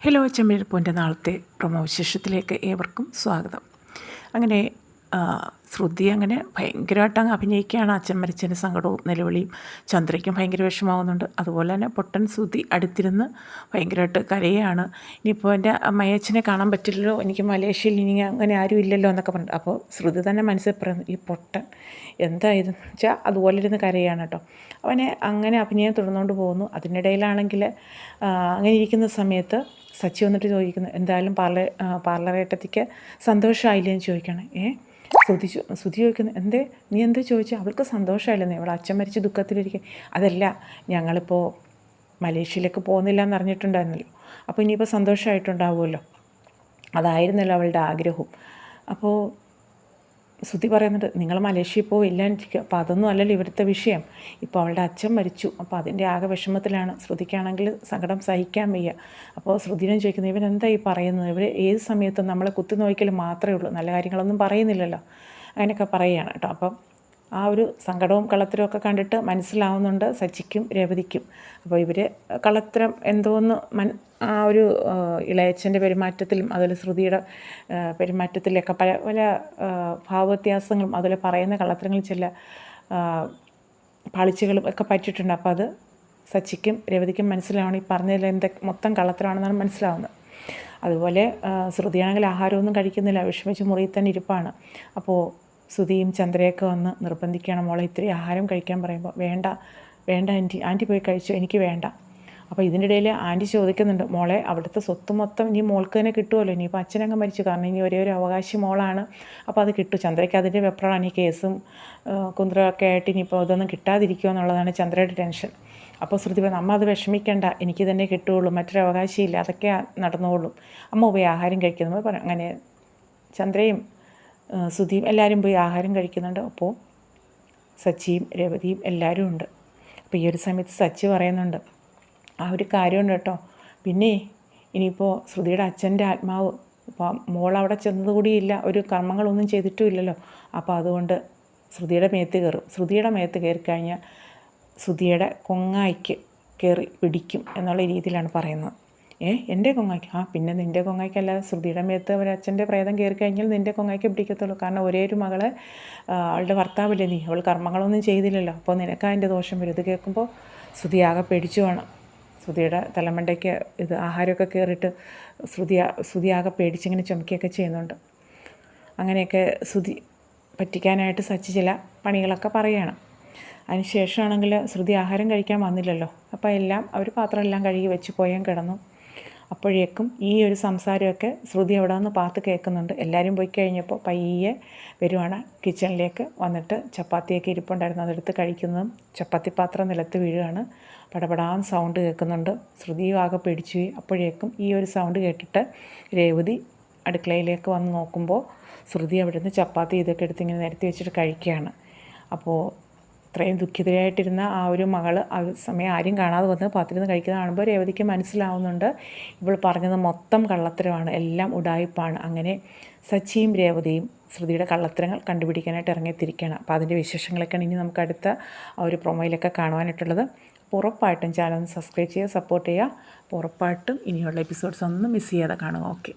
Hello ചെമ്മീഴപ്പൂൻ്റെ നാളത്തെ promo വിശേഷത്തിലേക്ക് ഏവർക്കും സ്വാഗതം. അങ്ങനെ ശ്രുതി അങ്ങനെ ഭയങ്കരമായിട്ട് അങ്ങ് അഭിനയിക്കുകയാണ്. അച്ഛൻ മരിച്ചതിൻ്റെ സങ്കടവും നിലവിളിയും. ചന്ദ്രയ്ക്കും ഭയങ്കര വിഷമാവുന്നുണ്ട്. അതുപോലെ തന്നെ പൊട്ടൻ ശ്രുതി അടുത്തിരുന്ന് ഭയങ്കരമായിട്ട് കരയാണ്. ഇനിയിപ്പോൾ എൻ്റെ അമ്മയച്ഛനെ കാണാൻ പറ്റില്ലല്ലോ, എനിക്ക് മലേഷ്യയിൽ ഇനി അങ്ങനെ ആരും ഇല്ലല്ലോ എന്നൊക്കെ പറഞ്ഞു. അപ്പോൾ ശ്രുതി തന്നെ മനസ്സിൽ പറയുന്നു, ഈ പൊട്ടൻ എന്തായതെന്ന് വെച്ചാൽ അതുപോലെ ഇരുന്ന് കരയാണ് കേട്ടോ. അവനെ അങ്ങനെ അഭിനയം തുടർന്നുകൊണ്ട് പോകുന്നു. അതിനിടയിലാണെങ്കിൽ അങ്ങനെ ഇരിക്കുന്ന സമയത്ത് സച്ചി വന്നിട്ട് ചോദിക്കുന്നു, എന്തായാലും പാർലറേട്ടത്തിക്ക് സന്തോഷമായില്ലേ എന്ന് ചോദിക്കണം. ശ്രുതി ചോദിക്കുന്നു, നീ എന്തേ ചോദിച്ചാൽ? അവൾക്ക് സന്തോഷമായില്ലെന്നേ, അവൾ അച്ഛൻ മരിച്ച് ദുഃഖത്തിലിരിക്കുക. അതല്ല, ഞങ്ങളിപ്പോൾ മലേഷ്യയിലേക്ക് പോകുന്നില്ല എന്ന് അറിഞ്ഞിട്ടുണ്ടായിരുന്നല്ലോ, അപ്പോൾ ഇനിയിപ്പോൾ സന്തോഷമായിട്ടുണ്ടാവുമല്ലോ, അതായിരുന്നല്ലോ അവളുടെ ആഗ്രഹവും. അപ്പോൾ ശ്രുതി പറയുന്നുണ്ട്, നിങ്ങൾ മലേഷ്യയിൽ പോയില്ലാണ്ടിരിക്കുക. അപ്പോൾ അതൊന്നും അല്ലല്ലോ ഇവിടുത്തെ വിഷയം. ഇപ്പോൾ അവളുടെ അച്ഛൻ മരിച്ചു, അപ്പോൾ അതിൻ്റെ ആകെ വിഷമത്തിലാണ്. ശ്രുതിക്കാണെങ്കിൽ സങ്കടം സഹിക്കാൻ വയ്യ. അപ്പോൾ ശ്രുതിനും ചോദിക്കുന്നത്, ഇവൻ എന്താ ഈ പറയുന്നത്? ഇവർ ഏത് സമയത്തും നമ്മളെ കുത്തിനോക്കിൽ മാത്രമേ ഉള്ളൂ, നല്ല കാര്യങ്ങളൊന്നും പറയുന്നില്ലല്ലോ, അങ്ങനെയൊക്കെ പറയുകയാണ് കേട്ടോ. അപ്പം ആ ഒരു സങ്കടവും കള്ളത്തരവും ഒക്കെ കണ്ടിട്ട് മനസ്സിലാവുന്നുണ്ട് സച്ചിക്കും രേവതിക്കും. അപ്പോൾ ഇവർ കള്ളത്തരം എന്തോന്ന് ആ ഒരു ഇളയച്ചൻ്റെ പെരുമാറ്റത്തിലും അതുപോലെ ശ്രുതിയുടെ പെരുമാറ്റത്തിലൊക്കെ പല പല ഭാവവ്യത്യാസങ്ങളും അതുപോലെ പറയുന്ന കള്ളത്തരങ്ങളിൽ ചില പാളിച്ചകളും ഒക്കെ പറ്റിയിട്ടുണ്ട്. അപ്പോൾ അത് സച്ചിക്കും രേവതിക്കും മനസ്സിലാവണം, ഈ പറഞ്ഞതിൽ മൊത്തം കള്ളത്തരമാണെന്നാണ് മനസ്സിലാവുന്നത്. അതുപോലെ ശ്രുതിയാണെങ്കിൽ ആഹാരമൊന്നും കഴിക്കുന്നില്ല, വിഷമിച്ച് മുറിയിൽ തന്നെ ഇരിപ്പാണ്. അപ്പോൾ ശ്രുതിയും ചന്ദ്രയൊക്കെ വന്ന് നിർബന്ധിക്കണം, മോളെ ഇത്തിരി ആഹാരം കഴിക്കാൻ പറയുമ്പോൾ വേണ്ട ആൻറ്റി പോയി കഴിച്ചു, എനിക്ക് വേണ്ട. അപ്പോൾ ഇതിൻ്റെ ഇടയിൽ ആൻറ്റി ചോദിക്കുന്നുണ്ട്, മോളെ അവിടുത്തെ സ്വത്ത് മൊത്തം ഇനി മോൾക്ക് തന്നെ കിട്ടുമല്ലോ, ഇനിയിപ്പോൾ അച്ഛനങ്ങ് മരിച്ചു, കാരണം ഇനി ഒരേ ഒരു അവകാശി മോളാണ്, അപ്പോൾ അത് കിട്ടും. ചന്ദ്രയ്ക്ക് അതിൻ്റെ വെപ്രാളാണ്, ഈ കേസും കുന്ത്രമൊക്കെ ആയിട്ട് ഇനിയിപ്പോൾ ഇതൊന്നും കിട്ടാതിരിക്കുമോ എന്നുള്ളതാണ് ചന്ദ്രയുടെ ടെൻഷൻ. അപ്പോൾ ശ്രുതി പറഞ്ഞു, അമ്മ അത് വിഷമിക്കേണ്ട, എനിക്ക് തന്നെ കിട്ടുകയുള്ളൂ, മറ്റൊരു അവകാശമില്ല, അതൊക്കെ നടന്നോളും, അമ്മ പോയി ആഹാരം കഴിക്കുന്നു പറഞ്ഞു. അങ്ങനെ ചന്ദ്രയും ശ്രുതിയും എല്ലാവരും പോയി ആഹാരം കഴിക്കുന്നുണ്ട്. അപ്പോൾ സച്ചിയും രേവതിയും എല്ലാവരും ഉണ്ട്. അപ്പോൾ ഈ ഒരു സമയത്ത് സച്ചി പറയുന്നുണ്ട്, ആ ഒരു കാര്യമുണ്ട് കേട്ടോ, പിന്നെ ഇനിയിപ്പോൾ ശ്രുതിയുടെ അച്ഛൻ്റെ ആത്മാവ് ഇപ്പോൾ മോളവിടെ ചെന്നതുകൂടിയില്ല, ഒരു കർമ്മങ്ങളൊന്നും ചെയ്തിട്ടുമില്ലല്ലോ, അപ്പോൾ അതുകൊണ്ട് ശ്രുതിയുടെ മേത്ത് കയറും. ശ്രുതിയുടെ മേത്ത് കയറിക്കഴിഞ്ഞാൽ ശ്രുതിയുടെ കൊങ്ങായിക്ക് കയറി പിടിക്കും എന്നുള്ള രീതിയിലാണ് പറയുന്നത്. എൻ്റെ കൊങ്ങായ്ക്ക്? പിന്നെ നിൻ്റെ കൊങ്ങായ്ക്കല്ല, ശ്രുതിയുടെ മേത്ത് അവരച്ഛൻ്റെ പ്രേതം കയറി കഴിഞ്ഞാൽ നിൻ്റെ കൊങ്ങായ്ക്ക് പിടിക്കത്തുള്ളൂ, കാരണം ഒരേ ഒരു മകളെ അവളുടെ ഭർത്താവില്ലേ നീ, അവൾ കർമ്മങ്ങളൊന്നും ചെയ്തില്ലല്ലോ, അപ്പോൾ നിനക്ക് അതിൻ്റെ ദോഷം വരും. ഇത് കേൾക്കുമ്പോൾ ശ്രുതി ആകെ പേടിച്ചു വേണം. ശ്രുതിയുടെ തലമണ്ടയ്ക്ക് ഇത് ആഹാരമൊക്കെ കയറിയിട്ട് ശ്രുതി ആകെ പേടിച്ചിങ്ങനെ ചുമക്കുകയൊക്കെ ചെയ്യുന്നുണ്ട്. അങ്ങനെയൊക്കെ ശ്രുതി പറ്റിക്കാനായിട്ട് സച്ചി ചില പണികളൊക്കെ പറയുകയാണ്. അതിന് ശേഷമാണെങ്കിൽ ശ്രുതി ആഹാരം കഴിക്കാൻ വന്നില്ലല്ലോ, അപ്പോൾ എല്ലാം അവർ പാത്രമെല്ലാം കഴുകി വെച്ച് പോയാൽ കിടന്നു. അപ്പോഴേക്കും ഈ ഒരു സംസാരമൊക്കെ ശ്രുതി അവിടെ നിന്ന് പാത്ത് കേൾക്കുന്നുണ്ട്. എല്ലാവരും പോയി കഴിഞ്ഞപ്പോൾ പയ്യെ വരുവാണ് കിച്ചണിലേക്ക് വന്നിട്ട് ചപ്പാത്തിയൊക്കെ ഇരിപ്പുണ്ടായിരുന്നു, അതെടുത്ത് കഴിക്കുന്നതും ചപ്പാത്തി പാത്രം നിലത്ത് വീഴുകയാണ്. പടപടാൻ സൗണ്ട് കേൾക്കുന്നുണ്ട്. ശ്രുതിയും ആകെ പേടിച്ചു പോയി. അപ്പോഴേക്കും ഈ ഒരു സൗണ്ട് കേട്ടിട്ട് രേവതി അടുക്കളയിലേക്ക് വന്ന് നോക്കുമ്പോൾ ശ്രുതി അവിടെ നിന്ന് ചപ്പാത്തി ഇതൊക്കെ എടുത്ത് ഇങ്ങനെ നിരത്തി വെച്ചിട്ട് കഴിക്കുകയാണ്. അപ്പോൾ ഇത്രയും ദുഃഖിതരായിട്ടിരുന്ന ആ ഒരു മകൾ ആ സമയം ആരും കാണാതെ വന്ന് പാത്രത്തിൽ കഴിക്കുന്നത് കാണുമ്പോൾ രേവതിക്ക് മനസ്സിലാവുന്നുണ്ട്, ഇവൾ പറഞ്ഞത് മൊത്തം കള്ളത്തരമാണ്, എല്ലാം ഉഡായിപ്പാണ്. അങ്ങനെ സച്ചിയും രേവതിയും ശ്രുതിയുടെ കള്ളത്തരങ്ങൾ കണ്ടുപിടിക്കാനായിട്ട് ഇറങ്ങിത്തിരിക്കുകയാണ്. അപ്പോൾ അതിൻ്റെ വിശേഷങ്ങളൊക്കെയാണ് ഇനി നമുക്ക് അടുത്ത ആ ഒരു പ്രൊമോയിലൊക്കെ കാണുവാനായിട്ടുള്ളത്. അപ്പോൾ ഉറപ്പായിട്ടും ചാനൽ ഒന്ന് സബ്സ്ക്രൈബ് ചെയ്യുക, സപ്പോർട്ട് ചെയ്യുക. അപ്പോൾ ഉറപ്പായിട്ടും ഇനിയുള്ള എപ്പിസോഡ്സ് ഒന്നും മിസ് ചെയ്യാതെ കാണുക. ഓക്കെ.